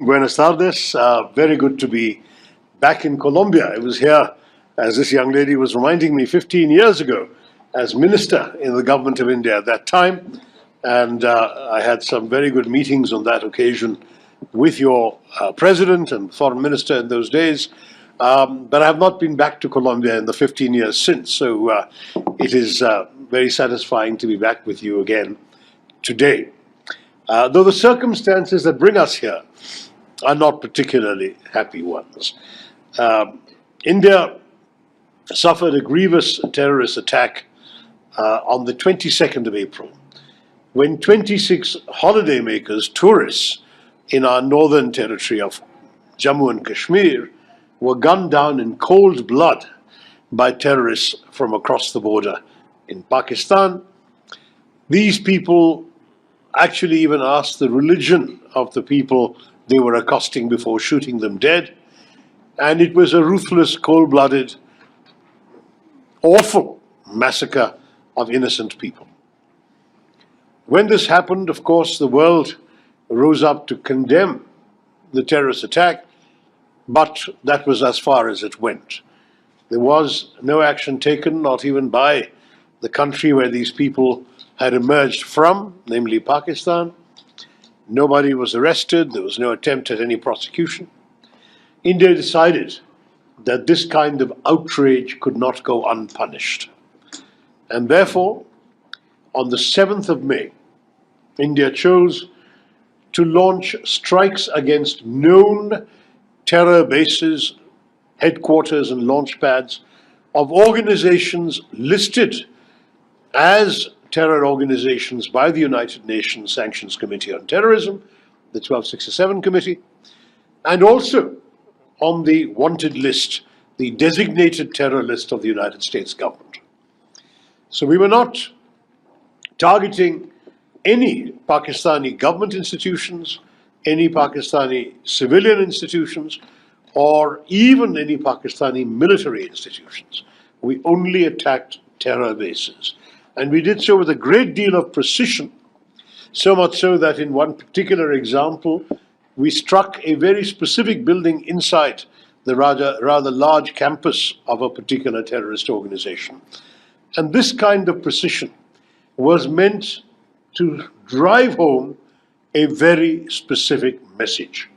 Buenas tardes. Very good to be back in Colombia. I was here, as this young lady was reminding me, 15 years ago as minister in the government of India at that time. And I had some very good meetings on that occasion with your president and foreign minister in those days. But I have not been back to Colombia in the 15 years since. So it is very satisfying to be back with you again today. Though the circumstances that bring us here are not particularly happy ones. India suffered a grievous terrorist attack on the 22nd of April, when 26 holidaymakers, tourists in our northern territory of Jammu and Kashmir, were gunned down in cold blood by terrorists from across the border in Pakistan. These people actually even asked the religion of the people they were accosting before shooting them dead. And it was a ruthless, cold-blooded, awful massacre of innocent people. When this happened, of course, the world rose up to condemn the terrorist attack, but that was as far as it went. There was no action taken, not even by the country where these people had emerged from, namely Pakistan. Nobody was arrested. There was no attempt at any prosecution. India decided that this kind of outrage could not go unpunished. And therefore, on the 7th of May, India chose to launch strikes against known terror bases, headquarters, and launch pads of organizations listed as terror organizations by the United Nations Sanctions Committee on Terrorism, the 1267 Committee, and also on the wanted list, the designated terror list of the United States government. So we were not targeting any Pakistani government institutions, any Pakistani civilian institutions, or even any Pakistani military institutions. We only attacked terror bases. And we did so with a great deal of precision, so much so that in one particular example, we struck a very specific building inside the rather large campus of a particular terrorist organization. And this kind of precision was meant to drive home a very specific message.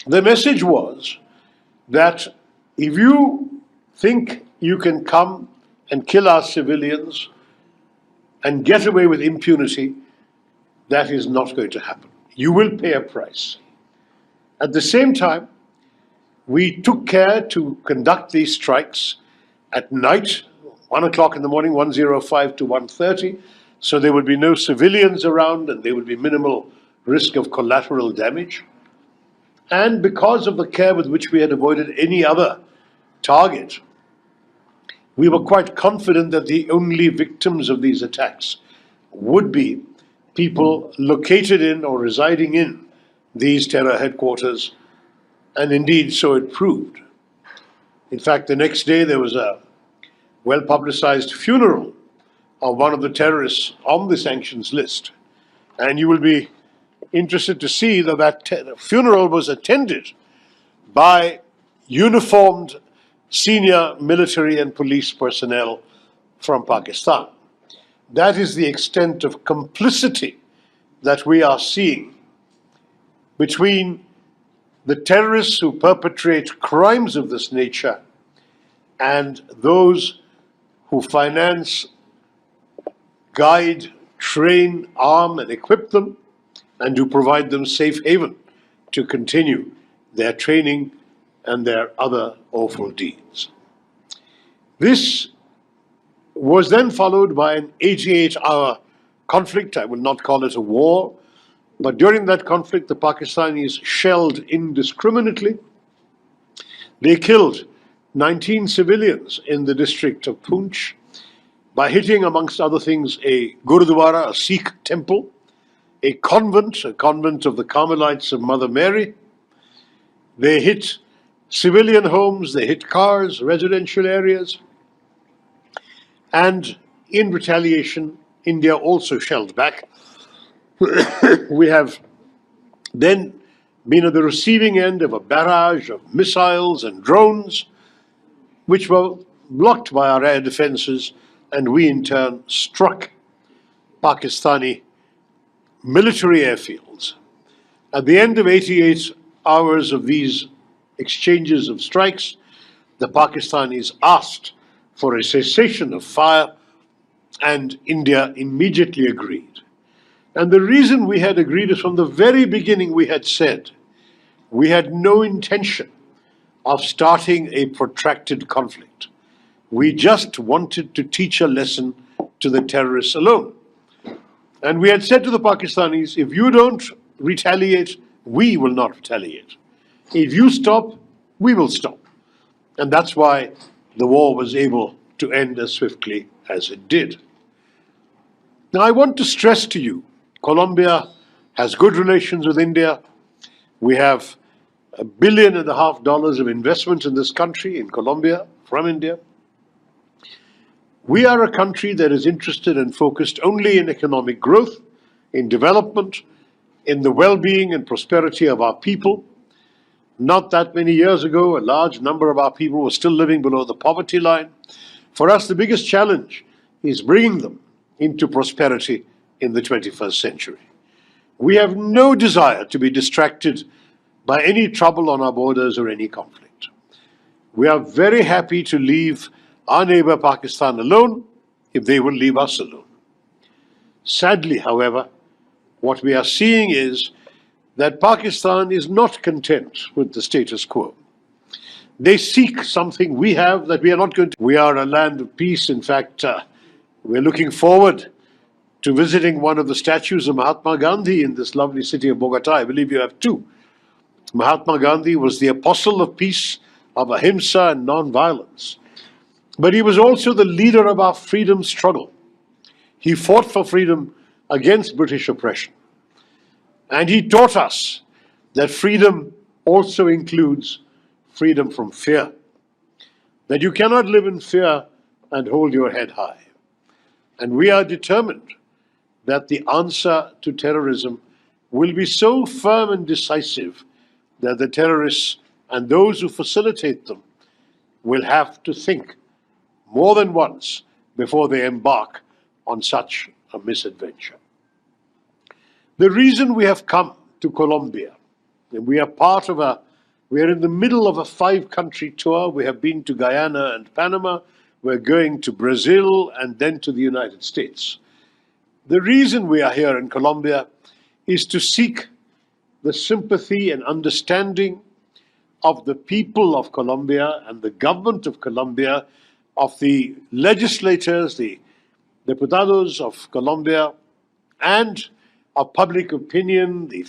The message was that if you think you can come and kill our civilians and get away with impunity, that is not going to happen. You will pay a price. At the same time, we took care to conduct these strikes at night, 1 o'clock in the morning, 1:05 to 1:30, so there would be no civilians around and there would be minimal risk of collateral damage. And because of the care with which we had avoided any other target, we were quite confident that the only victims of these attacks would be people located in or residing in these terror headquarters, and indeed so it proved. In fact, the next day there was a well-publicized funeral of one of the terrorists on the sanctions list, and you will be interested to see that that funeral was attended by uniformed senior military and police personnel from Pakistan. That is the extent of complicity that we are seeing between the terrorists who perpetrate crimes of this nature and those who finance, guide, train, arm, and equip them, and who provide them safe haven to continue their training and their other awful deeds. This was then followed by an 88-hour conflict. I will not call it a war, but during that conflict, the Pakistanis shelled indiscriminately. They killed 19 civilians in the district of Poonch by hitting, amongst other things, a Gurudwara, a Sikh temple, a convent of the Carmelites of Mother Mary. They hit civilian homes, they hit cars, residential areas, and in retaliation, India also shelled back. We have then been at the receiving end of a barrage of missiles and drones, which were blocked by our air defenses, and we in turn struck Pakistani military airfields. At the end of 88 hours of these exchanges of strikes, the Pakistanis asked for a cessation of fire, and India immediately agreed. And the reason we had agreed is from the very beginning we had said we had no intention of starting a protracted conflict. We just wanted to teach a lesson to the terrorists alone. And we had said to the Pakistanis, if you don't retaliate, we will not retaliate. If you stop, we will stop. And that's why the war was able to end as swiftly as it did. Now, I want to stress to you, Colombia has good relations with India. We have $1.5 billion of investment in this country, in Colombia, from India. We are a country that is interested and focused only in economic growth, in development, in the well-being and prosperity of our people. Not that many years ago, a large number of our people were still living below the poverty line. For us, the biggest challenge is bringing them into prosperity in the 21st century. We have no desire to be distracted by any trouble on our borders or any conflict. We are very happy to leave our neighbor Pakistan alone if they will leave us alone. Sadly, however, what we are seeing is that Pakistan is not content with the status quo. They seek something we have that we are not going to. We are a land of peace. In fact, we're looking forward to visiting one of the statues of Mahatma Gandhi in this lovely city of Bogota. I believe you have two. Mahatma Gandhi was the apostle of peace, of ahimsa and non-violence. But he was also the leader of our freedom struggle. He fought for freedom against British oppression. And he taught us that freedom also includes freedom from fear. That you cannot live in fear and hold your head high. And we are determined that the answer to terrorism will be so firm and decisive that the terrorists and those who facilitate them will have to think more than once before they embark on such a misadventure. The reason we have come to Colombia, and we are in the middle of a 5-country tour. We have been to Guyana and Panama. We're going to Brazil and then to the United States. The reason we are here in Colombia is to seek the sympathy and understanding of the people of Colombia and the government of Colombia, of the legislators, the diputados of Colombia, and of public opinion, the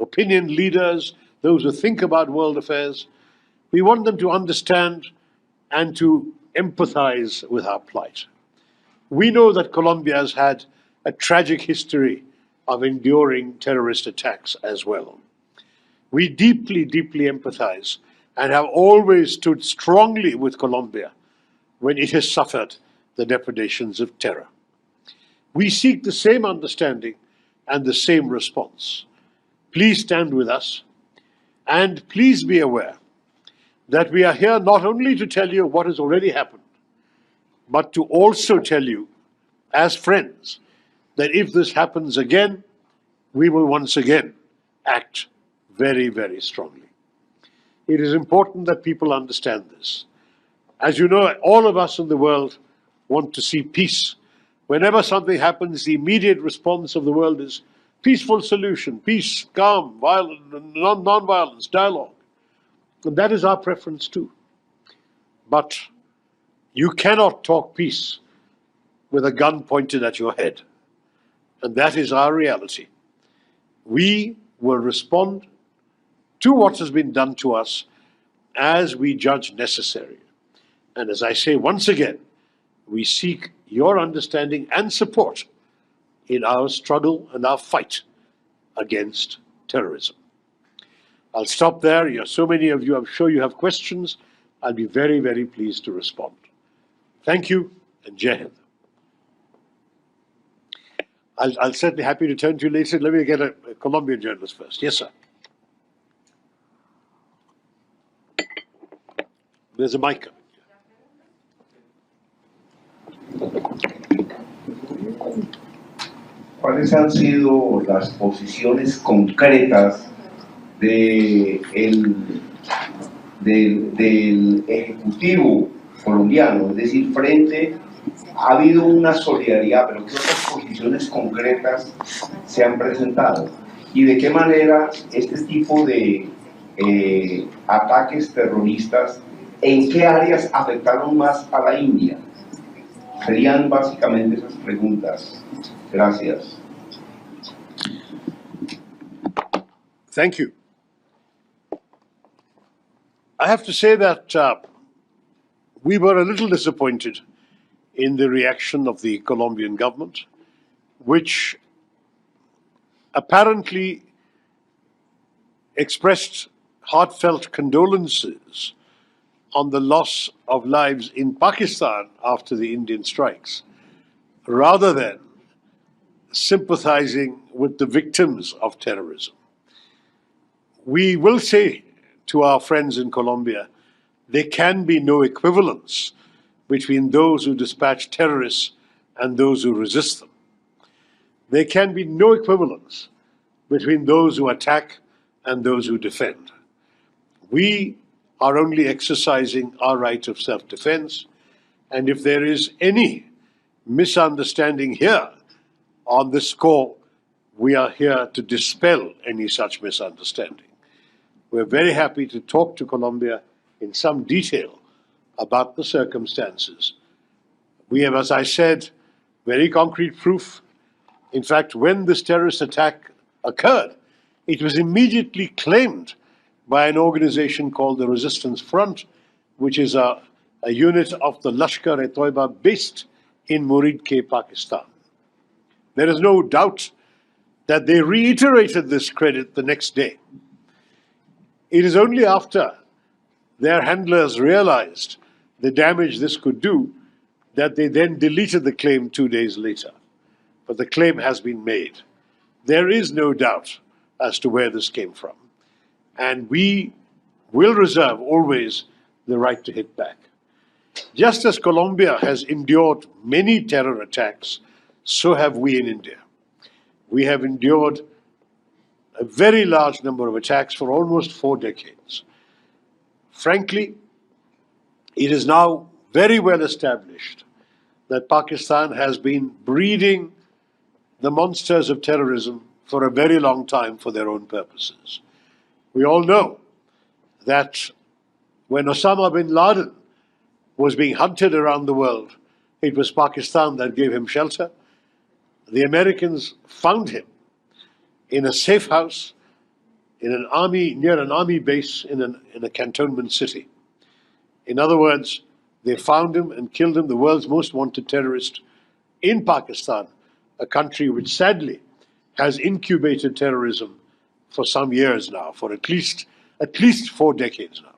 opinion leaders, those who think about world affairs. We want them to understand and to empathize with our plight. We know that Colombia has had a tragic history of enduring terrorist attacks as well. We deeply, deeply empathize and have always stood strongly with Colombia when it has suffered the depredations of terror. We seek the same understanding and the same response. Please stand with us, and please be aware that we are here not only to tell you what has already happened, but to also tell you, as friends, that if this happens again, we will once again act very, very strongly. It is important that people understand this. As you know, all of us in the world want to see peace. Whenever something happens, the immediate response of the world is peaceful solution, peace, calm, non-violence, dialogue. And that is our preference too. But you cannot talk peace with a gun pointed at your head. And that is our reality. We will respond to what has been done to us as we judge necessary. And as I say once again, we seek your understanding and support in our struggle and our fight against terrorism. I'll stop there. So many of you, I'm sure you have questions. I'll be very, very pleased to respond. Thank you, and Jai Hind. I'll certainly happy to turn to you later. Let me get a Colombian journalist first. Yes, sir. There's a mic. ¿Cuáles han sido las posiciones concretas del Ejecutivo colombiano? Es decir, ha habido una solidaridad, pero ¿qué otras posiciones concretas se han presentado? ¿Y de qué manera este tipo de ataques terroristas, en qué áreas afectaron más a la India? Serían básicamente esas preguntas. Gracias. Thank you. I have to say that we were a little disappointed in the reaction of the Colombian government, which apparently expressed heartfelt condolences on the loss of lives in Pakistan after the Indian strikes, rather than sympathizing with the victims of terrorism. We will say to our friends in Colombia, there can be no equivalence between those who dispatch terrorists and those who resist them. There can be no equivalence between those who attack and those who defend. We are only exercising our right of self-defense, and if there is any misunderstanding here on this score, we are here to dispel any such misunderstanding. We're very happy to talk to Colombia in some detail about the circumstances. We have, as I said, very concrete proof. In fact, when this terrorist attack occurred, it was immediately claimed by an organization called the Resistance Front, which is a unit of the Lashkar-e-Toiba based in Muridke, Pakistan. There is no doubt that they reiterated this credit the next day. It is only after their handlers realized the damage this could do that they then deleted the claim 2 days later. But the claim has been made. There is no doubt as to where this came from. And we will reserve always the right to hit back. Just as Colombia has endured many terror attacks, so have we in India. We have endured a very large number of attacks for almost 4 decades. Frankly, it is now very well established that Pakistan has been breeding the monsters of terrorism for a very long time for their own purposes. We all know that when Osama bin Laden was being hunted around the world, it was Pakistan that gave him shelter. The Americans found him in a safe house near an army base in a cantonment city. In other words, they found him and killed him, the world's most wanted terrorist, in Pakistan, a country which sadly has incubated terrorism for some years now, for at least 4 decades now.